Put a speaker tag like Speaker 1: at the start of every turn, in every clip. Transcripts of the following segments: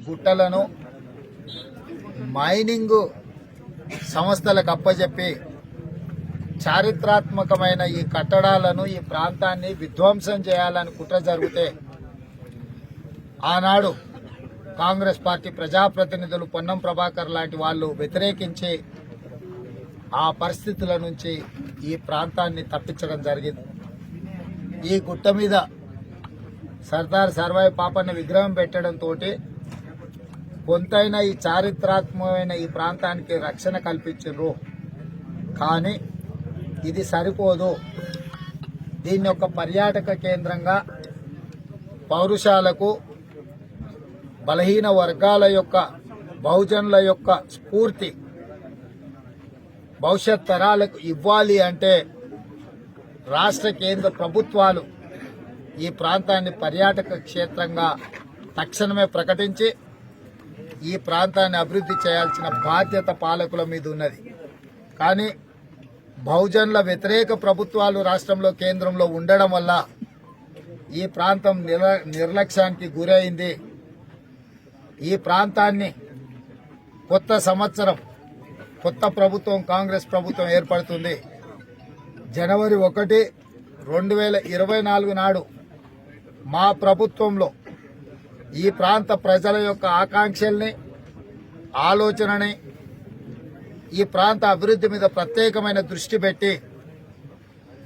Speaker 1: గుట్టలను mining సంస్థలకు అప్పజెప్పి చారిత్రాత్మకమైన ఈ కట్టడాలను ఈ ప్రాంతాన్ని విధ్వంసం చేయాలని కుట్ర జరిగితే ఆనాడు కాంగ్రెస్ పార్టీ ప్రజాప్రతినిధులు పొన్నం ప్రభాకర్ లాంటి వాళ్ళు వ్యతిరేకించి ఆ పరిస్థితుల నుంచి ఈ ప్రాంతాన్ని తప్పించడం జరిగింది. ఈ గుట్ట మీద సర్దార్ సర్వాయి పాపన్న విగ్రహం పెట్టడంతో కొంతైనా ఈ చారిత్రాత్మకమైన ఈ ప్రాంతానికి రక్షణ కల్పించారు. కానీ ఇది సరిపోదు. దీన్ని ఒక పర్యాటక కేంద్రంగా పౌరుషాలకు, బలహీన వర్గాల యొక్క, బహుజనుల యొక్క స్ఫూర్తి భవిష్యత్ తరాలకు ఇవ్వాలి అంటే రాష్ట్ర కేంద్ర ప్రభుత్వాలు ఈ ప్రాంతాన్ని పర్యాటక క్షేత్రంగా తక్షణమే ప్రకటించి ఈ ప్రాంతాన్ని అభివృద్ధి చేయాల్సిన బాధ్యత పాలకుల మీద ఉన్నది. కానీ బహుజనుల వ్యతిరేక ప్రభుత్వాలు రాష్ట్రంలో, కేంద్రంలో ఉండడం వల్ల ఈ ప్రాంతం నిర్లక్ష్యానికి గురైంది. ఈ ప్రాంతాన్ని కొత్త సంవత్సరం, కొత్త ప్రభుత్వం, కాంగ్రెస్ ప్రభుత్వం ఏర్పడుతుంది. జనవరి 1, 2024 నాడు మా ప్రభుత్వంలో ఈ ప్రాంత ప్రజల యొక్క ఆకాంక్షల్ని, ఆలోచనని, ఈ ప్రాంత అభివృద్ధి మీద ప్రత్యేకమైన దృష్టి పెట్టి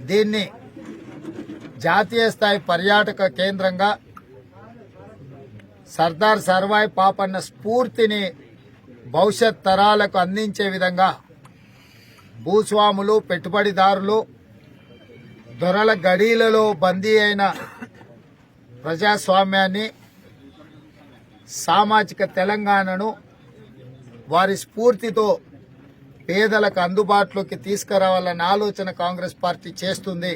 Speaker 1: దీన్ని జాతీయ స్థాయి పర్యాటక కేంద్రంగా సర్దార్ సర్వాయి పాపన్న స్ఫూర్తిని భవిష్యత్ తరాలకు అందించే విధంగా భూస్వాములు, పెట్టుబడిదారులు, దొరల గడీలలో బందీ అయిన ప్రజాస్వామ్యాన్ని, సామాజిక తెలంగాణను వారి స్ఫూర్తితో పేదలకు అందుబాటులోకి తీసుకురావాలన్న ఆలోచన కాంగ్రెస్ పార్టీ చేస్తుంది.